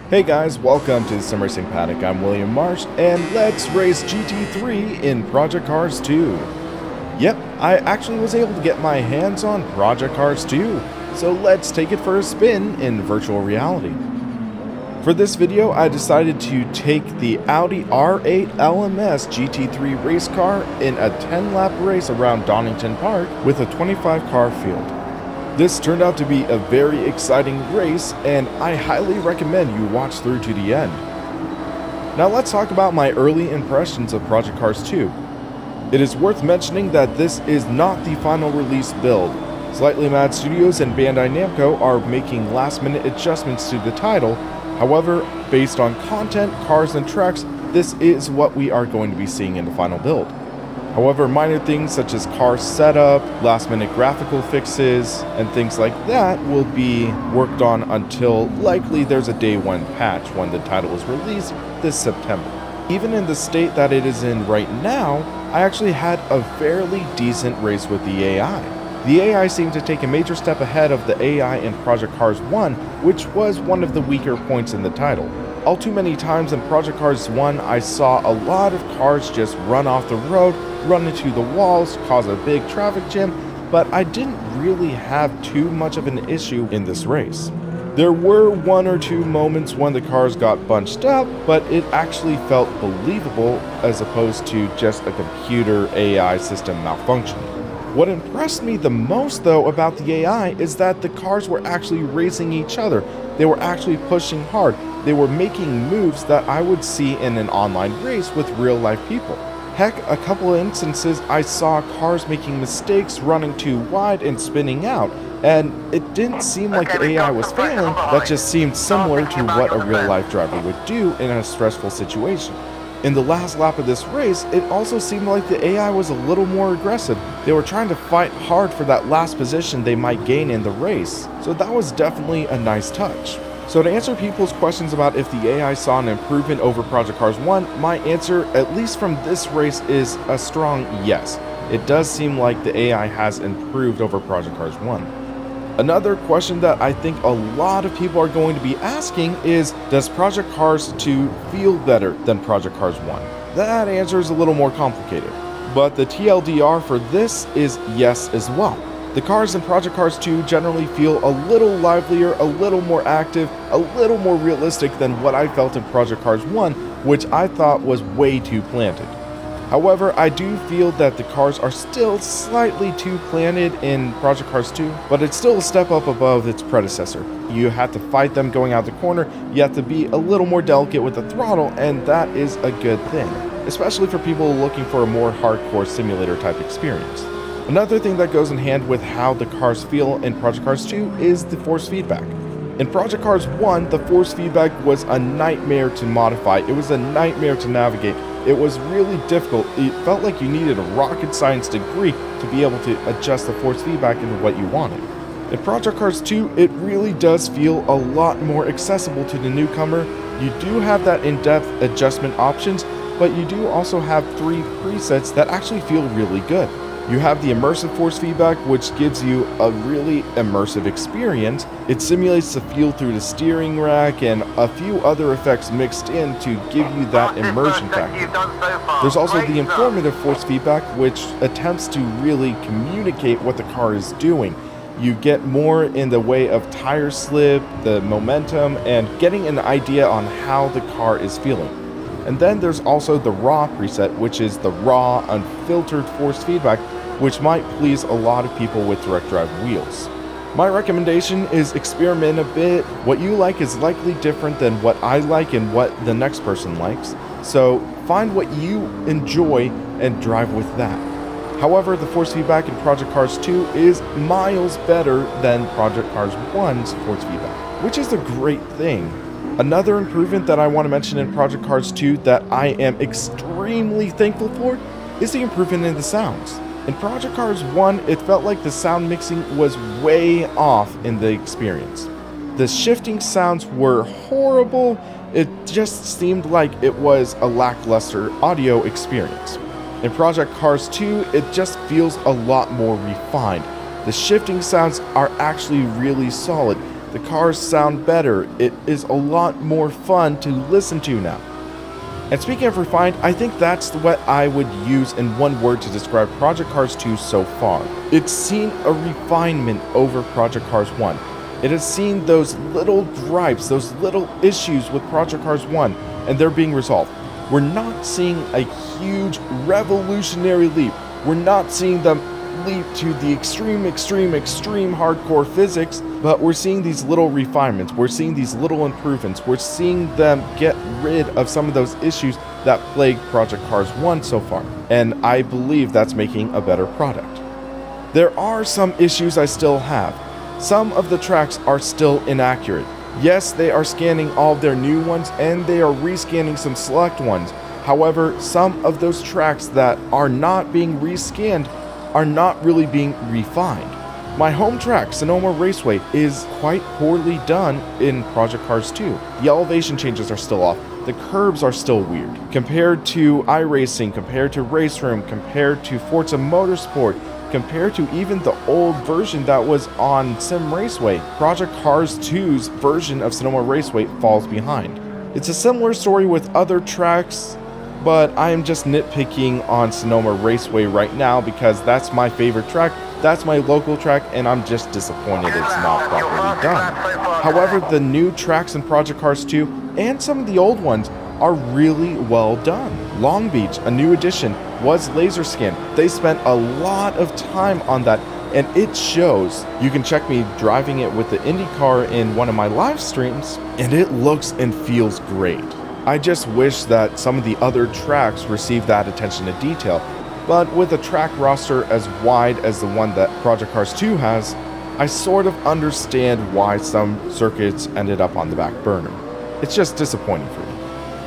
Hey guys, welcome to the Sim Racing Paddock. I'm William Marsh, and let's race GT3 in Project Cars 2. Yep, I actually was able to get my hands on Project Cars 2, so let's take it for a spin in virtual reality. For this video, I decided to take the Audi R8 LMS GT3 race car in a 10-lap race around Donington Park with a 25-car field. This turned out to be a very exciting race, and I highly recommend you watch through to the end. Now let's talk about my early impressions of Project Cars 2. It is worth mentioning that this is not the final release build. Slightly Mad Studios and Bandai Namco are making last-minute adjustments to the title. However, based on content, cars, and tracks, this is what we are going to be seeing in the final build. However, minor things such as car setup, last-minute graphical fixes, and things like that will be worked on until likely there's a day one patch when the title is released this September. Even in the state that it is in right now, I actually had a fairly decent race with the AI. The AI seemed to take a major step ahead of the AI in Project Cars 1, which was one of the weaker points in the title. All too many times in Project Cars 1, I saw a lot of cars just run off the road, run into the walls, cause a big traffic jam, but I didn't really have too much of an issue in this race. There were one or two moments when the cars got bunched up, but it actually felt believable as opposed to just a computer AI system malfunction. What impressed me the most though about the AI is that the cars were actually racing each other. They were actually pushing hard. They were making moves that I would see in an online race with real life people. Heck, a couple of instances I saw cars making mistakes, running too wide and spinning out, and it didn't seem like the AI was failing. That just seemed similar to what a real life driver would do in a stressful situation. In the last lap of this race, it also seemed like the AI was a little more aggressive. They were trying to fight hard for that last position they might gain in the race, so that was definitely a nice touch. So to answer people's questions about if the AI saw an improvement over Project Cars 1, my answer, at least from this race, is a strong yes. It does seem like the AI has improved over Project Cars 1. Another question that I think a lot of people are going to be asking is, does Project Cars 2 feel better than Project Cars 1? That answer is a little more complicated, but the TLDR for this is yes as well. The cars in Project Cars 2 generally feel a little livelier, a little more active, a little more realistic than what I felt in Project Cars 1, which I thought was way too planted. However, I do feel that the cars are still slightly too planted in Project Cars 2, but it's still a step up above its predecessor. You have to fight them going out the corner, you have to be a little more delicate with the throttle, and that is a good thing, especially for people looking for a more hardcore simulator type experience. Another thing that goes in hand with how the cars feel in Project Cars 2 is the force feedback. In Project Cars 1, the force feedback was a nightmare to modify. It was a nightmare to navigate. It was really difficult. It felt like you needed a rocket science degree to be able to adjust the force feedback into what you wanted. In Project Cars 2, it really does feel a lot more accessible to the newcomer. You do have that in-depth adjustment options, but you do also have 3 presets that actually feel really good. You have the immersive force feedback, which gives you a really immersive experience. It simulates the feel through the steering rack and a few other effects mixed in to give you that immersion factor. There's also the informative force feedback, which attempts to really communicate what the car is doing. You get more in the way of tire slip, the momentum, and getting an idea on how the car is feeling. And then there's also the raw preset, which is the raw, unfiltered force feedback, which might please a lot of people with direct drive wheels. My recommendation is experiment a bit. What you like is likely different than what I like and what the next person likes, so find what you enjoy and drive with that. However, the force feedback in Project Cars 2 is miles better than Project Cars 1's force feedback, which is a great thing. Another improvement that I want to mention in Project Cars 2 that I am extremely thankful for is the improvement in the sounds. In Project Cars 1, it felt like the sound mixing was way off in the experience. The shifting sounds were horrible. It just seemed like it was a lackluster audio experience. In Project Cars 2, it just feels a lot more refined. The shifting sounds are actually really solid. The cars sound better. It is a lot more fun to listen to now. And speaking of refined, I think that's what I would use in one word to describe Project Cars 2 so far. It's seen a refinement over Project Cars 1. It has seen those little gripes, those little issues with Project Cars 1, and they're being resolved. We're not seeing a huge revolutionary leap. We're not seeing them leap to the extreme hardcore physics, but we're seeing these little refinements. We're seeing these little improvements. We're seeing them get rid of some of those issues that plagued Project Cars 1 so far, and I believe that's making a better product. There are some issues I still have. Some of the tracks are still inaccurate. Yes, they are scanning all of their new ones, and they are rescanning some select ones. However, some of those tracks that are not being rescanned are not really being refined. My home track, Sonoma Raceway, is quite poorly done in Project Cars 2. The elevation changes are still off. The curbs are still weird. Compared to iRacing, compared to Race Room, compared to Forza Motorsport, compared to even the old version that was on Sim Raceway, Project Cars 2's version of Sonoma Raceway falls behind. It's a similar story with other tracks, but I am just nitpicking on Sonoma Raceway right now because that's my favorite track, that's my local track, and I'm just disappointed it's not properly done. However, the new tracks in Project Cars 2 and some of the old ones are really well done. Long Beach, a new addition, was laser scanned. They spent a lot of time on that, and it shows. You can check me driving it with the IndyCar in one of my live streams, and it looks and feels great. I just wish that some of the other tracks received that attention to detail, but with a track roster as wide as the one that Project Cars 2 has, I sort of understand why some circuits ended up on the back burner. It's just disappointing for me.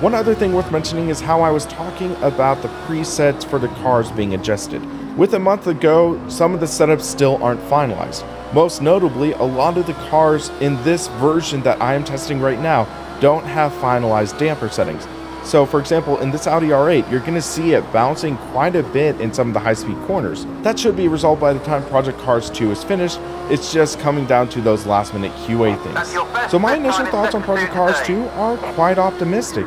One other thing worth mentioning is how I was talking about the presets for the cars being adjusted. With a month ago, some of the setups still aren't finalized. Most notably, a lot of the cars in this version that I am testing right now don't have finalized damper settings. So for example, in this Audi R8, you're going to see it bouncing quite a bit in some of the high-speed corners. That should be resolved by the time Project Cars 2 is finished. It's just coming down to those last-minute QA things. So my initial thoughts on Project Cars 2 are quite optimistic.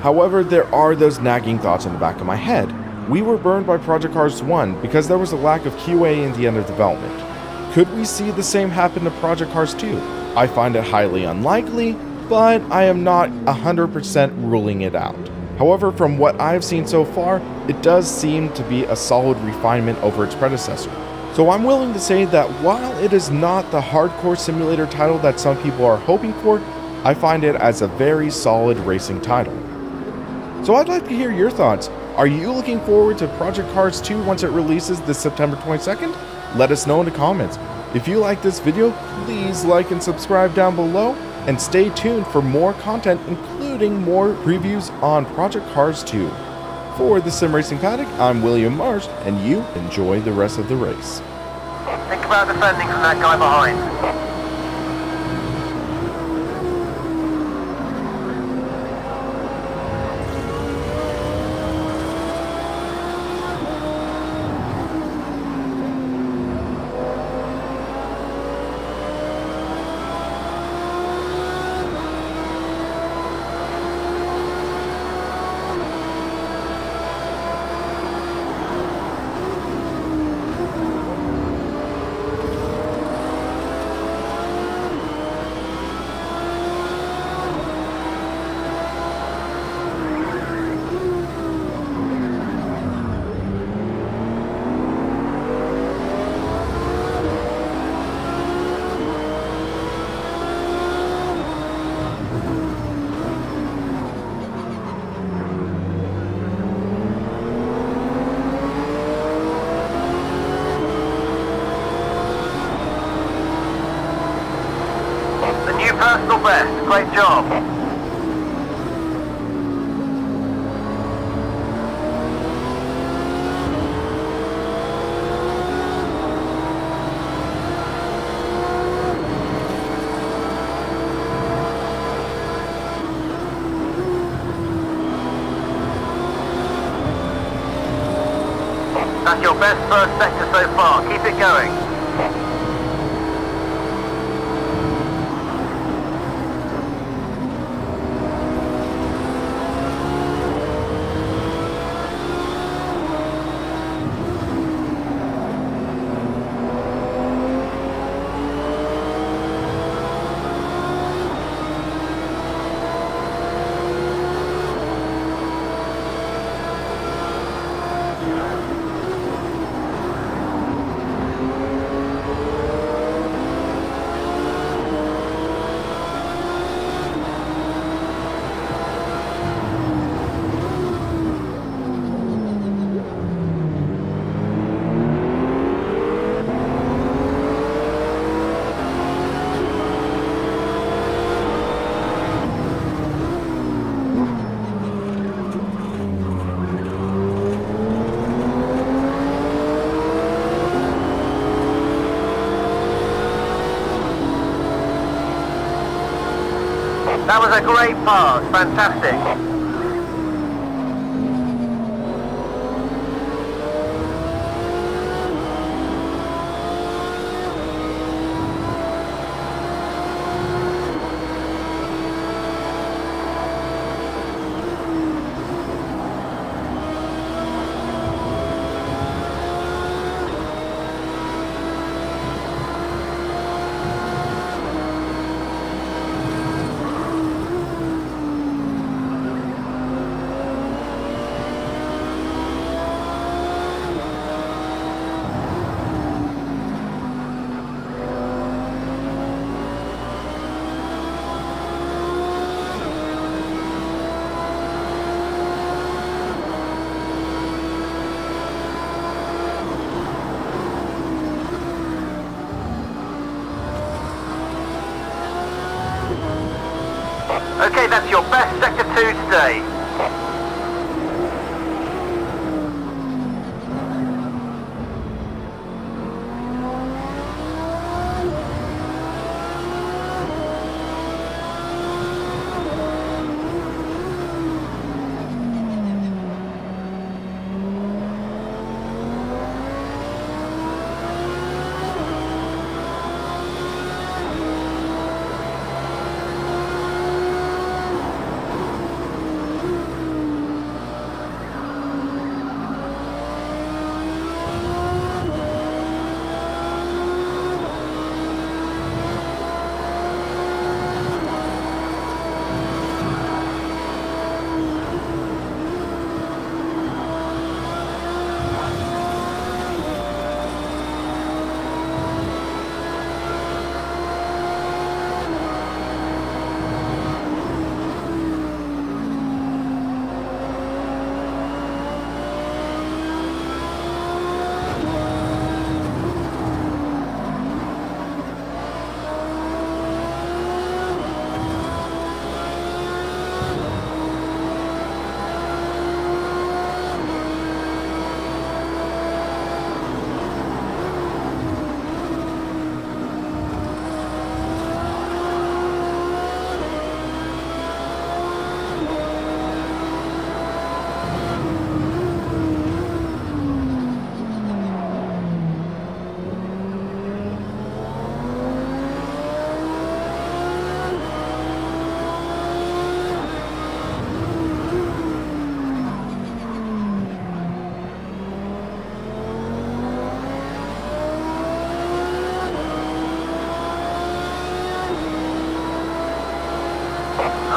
However, there are those nagging thoughts in the back of my head. We were burned by Project Cars 1 because there was a lack of QA in the end of development. Could we see the same happen to Project Cars 2? I find it highly unlikely, but I am not 100% ruling it out. However, from what I've seen so far, it does seem to be a solid refinement over its predecessor. So I'm willing to say that while it is not the hardcore simulator title that some people are hoping for, I find it as a very solid racing title. So I'd like to hear your thoughts. Are you looking forward to Project Cars 2 once it releases this September 22nd? Let us know in the comments. If you like this video, please like and subscribe down below, and stay tuned for more content, including more previews on Project Cars 2. For the Sim Racing Paddock, I'm William Marsh, and you enjoy the rest of the race. Think about defending from that guy behind. Personal best. Great job. That's your best first sector so far. Keep it going. a great pass, fantastic. Okay, that's your best Sector 2 today.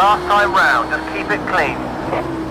Last time round, just keep it clean.